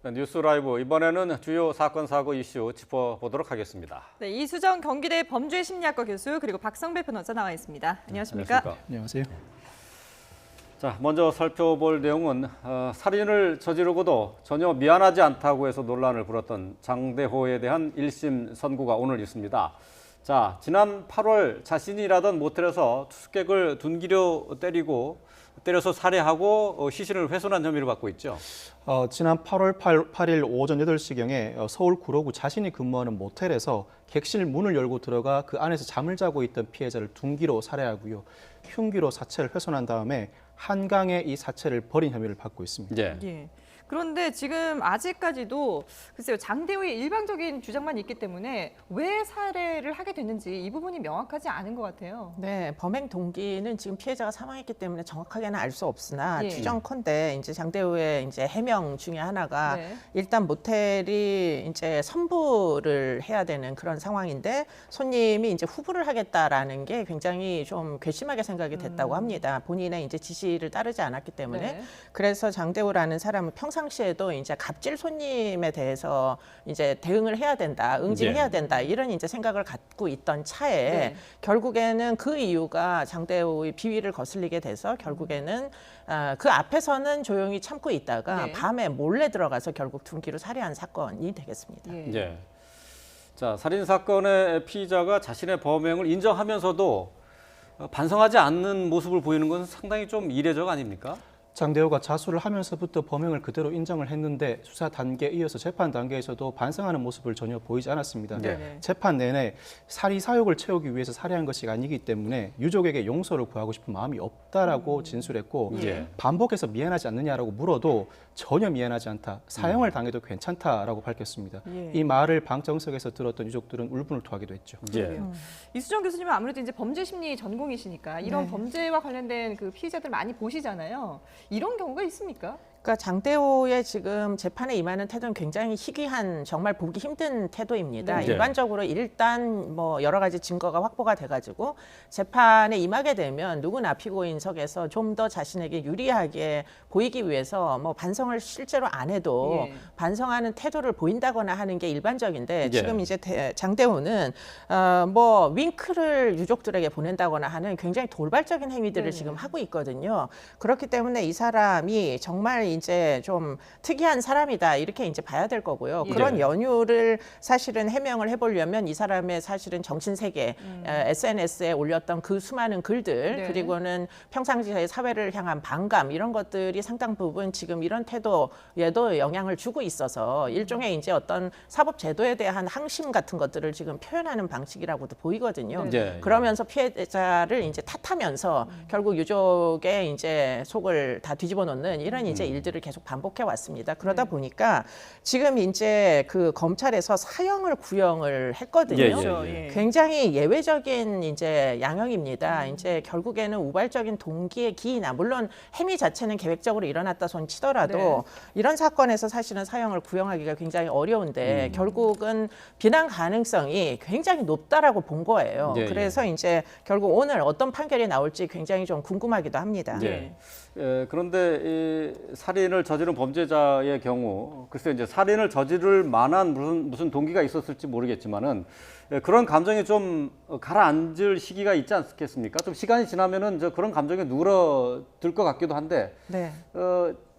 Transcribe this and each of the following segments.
뉴스 라이브 이번에는 주요 사건 사고 이슈 짚어보도록 하겠습니다. 네, 이수정 경기대 범죄심리학과 교수 그리고 박성배 변호사 나와 있습니다. 안녕하십니까? 안녕하세요. 자, 먼저 살펴볼 내용은 살인을 저지르고도 전혀 미안하지 않다고 해서 논란을 불었던 장대호에 대한 1심 선고가 오늘 있습니다. 자, 지난 8월 자신이 일하던 모텔에서 투숙객을 둔기로 때려서 살해하고 시신을 훼손한 혐의를 받고 있죠. 지난 8월 8일 오전 8시경에 서울 구로구 자신이 근무하는 모텔에서 객실 문을 열고 들어가 그 안에서 잠을 자고 있던 피해자를 둔기로 살해하고요. 흉기로 사체를 훼손한 다음에 한강에 이 사체를 버린 혐의를 받고 있습니다. 예. 그런데 지금 아직까지도 글쎄요, 장대호의 일방적인 주장만 있기 때문에 왜 살해를 하게 됐는지 이 부분이 명확하지 않은 것 같아요. 네, 범행 동기는 지금 피해자가 사망했기 때문에 정확하게는 알 수 없으나 예. 추정컨대 이제 장대호의 이제 해명 중에 하나가 네. 일단 모텔이 이제 선부를 해야 되는 그런 상황인데 손님이 이제 후불을 하겠다라는 게 굉장히 좀 괘씸하게 생각이 됐다고 합니다. 본인의 이제 지시를 따르지 않았기 때문에 네. 그래서 장대호라는 사람은 평상시에도 이제 갑질 손님에 대해서 이제 대응을 해야 된다, 응징해야 된다 이런 이제 생각을 갖고 있던 차에 네. 결국에는 그 이유가 장대호의 비위를 거슬리게 돼서 결국에는 그 앞에서는 조용히 참고 있다가 네. 밤에 몰래 들어가서 결국 둔기로 살해한 사건이 되겠습니다. 예. 자, 살인 사건의 피의자가 자신의 범행을 인정하면서도 반성하지 않는 모습을 보이는 것은 상당히 좀 이례적 아닙니까? 장대호가 자수를 하면서부터 범행을 그대로 인정을 했는데 수사 단계에 이어서 재판 단계에서도 반성하는 모습을 전혀 보이지 않았습니다. 네. 재판 내내 살이 사욕을 채우기 위해서 살해한 것이 아니기 때문에 유족에게 용서를 구하고 싶은 마음이 없다라고 진술했고 예. 반복해서 미안하지 않느냐라고 물어도 전혀 미안하지 않다. 사형을 당해도 괜찮다라고 밝혔습니다. 예. 이 말을 방청석에서 들었던 유족들은 울분을 토하기도 했죠. 예. 이수정 교수님은 아무래도 이제 범죄 심리 전공이시니까 이런 네. 범죄와 관련된 그 피의자들 많이 보시잖아요. 이런 경우가 있습니까? 그러니까 장대호의 지금 재판에 임하는 태도는 굉장히 희귀한 정말 보기 힘든 태도입니다. 네. 일반적으로 일단 뭐 여러 가지 증거가 확보가 돼가지고 재판에 임하게 되면 누구나 피고인석에서 좀 더 자신에게 유리하게 보이기 위해서 뭐 반성을 실제로 안 해도 예. 반성하는 태도를 보인다거나 하는 게 일반적인데 예. 지금 이제 장대호는 뭐 윙크를 유족들에게 보낸다거나 하는 굉장히 돌발적인 행위들을 네. 지금 하고 있거든요. 그렇기 때문에 이 사람이 정말 이제 좀 특이한 사람이다 이렇게 이제 봐야 될 거고요. 예. 그런 연유를 사실은 해명을 해보려면 이 사람의 사실은 정신 세계, SNS에 올렸던 그 수많은 글들 네. 그리고는 평상시의 사회를 향한 반감 이런 것들이 상당 부분 지금 이런 태도에도 영향을 주고 있어서 일종의 이제 어떤 사법 제도에 대한 항심 같은 것들을 지금 표현하는 방식이라고도 보이거든요. 네. 그러면서 피해자를 이제 탓하면서 결국 유족의 이제 속을 다 뒤집어 놓는 이런 이제 일들을 계속 반복해 왔습니다. 그러다 보니까 지금 이제 그 검찰에서 사형을 구형을 했거든요. 예. 굉장히 예외적인 이제 양형입니다. 이제 결국에는 우발적인 동기의 기이나 물론 행위 자체는 계획적으로 일어났다 손 치더라도 네. 이런 사건에서 사실은 사형을 구형하기가 굉장히 어려운데 결국은 비난 가능성이 굉장히 높다라고 본 거예요. 예, 그래서 이제 결국 오늘 어떤 판결이 나올지 굉장히 좀 궁금하기도 합니다. 예. 그런데 이 살인을 저지른 범죄자의 경우 글쎄 이제 살인을 저지를 만한 무슨 동기가 있었을지 모르겠지만은 그런 감정이 좀 가라앉을 시기가 있지 않겠습니까? 좀 시간이 지나면은 그런 감정이 누그러들 것 같기도 한데 네.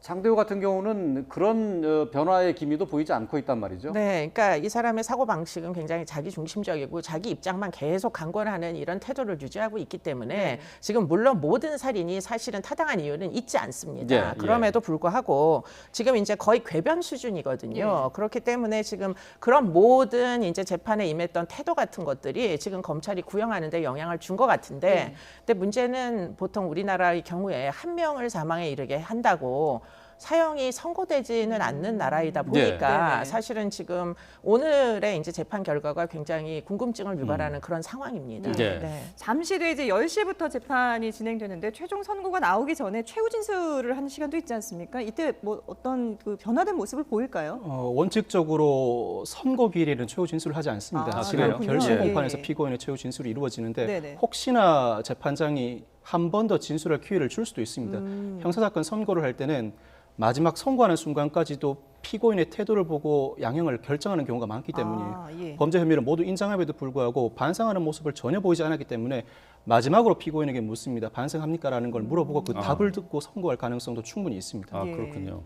장대호 같은 경우는 그런 변화의 기미도 보이지 않고 있단 말이죠. 네, 그러니까 이 사람의 사고 방식은 굉장히 자기 중심적이고 자기 입장만 계속 강권하는 이런 태도를 유지하고 있기 때문에 네. 지금 물론 모든 살인이 사실은 타당한 이유는 있지 않습니다. 예, 그럼에도 불구하고 지금 이제 거의 궤변 수준이거든요. 그렇기 때문에 지금 그런 모든 이제 재판에 임했던 태도 같은 것들이 지금 검찰이 구형하는데 영향을 준 것 같은데, 근데 문제는 보통 우리나라의 경우에 한 명을 사망에 이르게 한다고 사형이 선고되지는 않는 나라이다 보니까 네네. 사실은 지금 오늘의 이제 재판 결과가 굉장히 궁금증을 유발하는 그런 상황입니다. 네. 네. 잠시 뒤에 이제 10시부터 재판이 진행되는데 최종 선고가 나오기 전에 최후 진술을 하는 시간도 있지 않습니까? 이때 뭐 어떤 그 변화된 모습을 보일까요? 원칙적으로 선고 비일에는 최후 진술을 하지 않습니다. 아, 지금 그렇군요. 결심 예. 공판에서 피고인의 최후 진술이 이루어지는데 네네. 혹시나 재판장이 한 번 더 진술할 기회를 줄 수도 있습니다. 형사사건 선고를 할 때는 마지막 선고하는 순간까지도 피고인의 태도를 보고 양형을 결정하는 경우가 많기 때문이에요. 아, 예. 범죄 혐의를 모두 인정함에도 불구하고 반성하는 모습을 전혀 보이지 않았기 때문에 마지막으로 피고인에게 묻습니다. 반성합니까라는 걸 물어보고 그 답을 듣고 선고할 가능성도 충분히 있습니다. 아, 예. 그렇군요.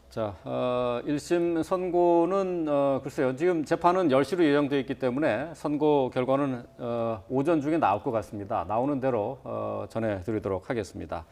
자, 1심 선고는 글쎄요. 지금 재판은 10시로 예정되어 있기 때문에 선고 결과는 오전 중에 나올 것 같습니다. 나오는 대로 전해드리도록 하겠습니다.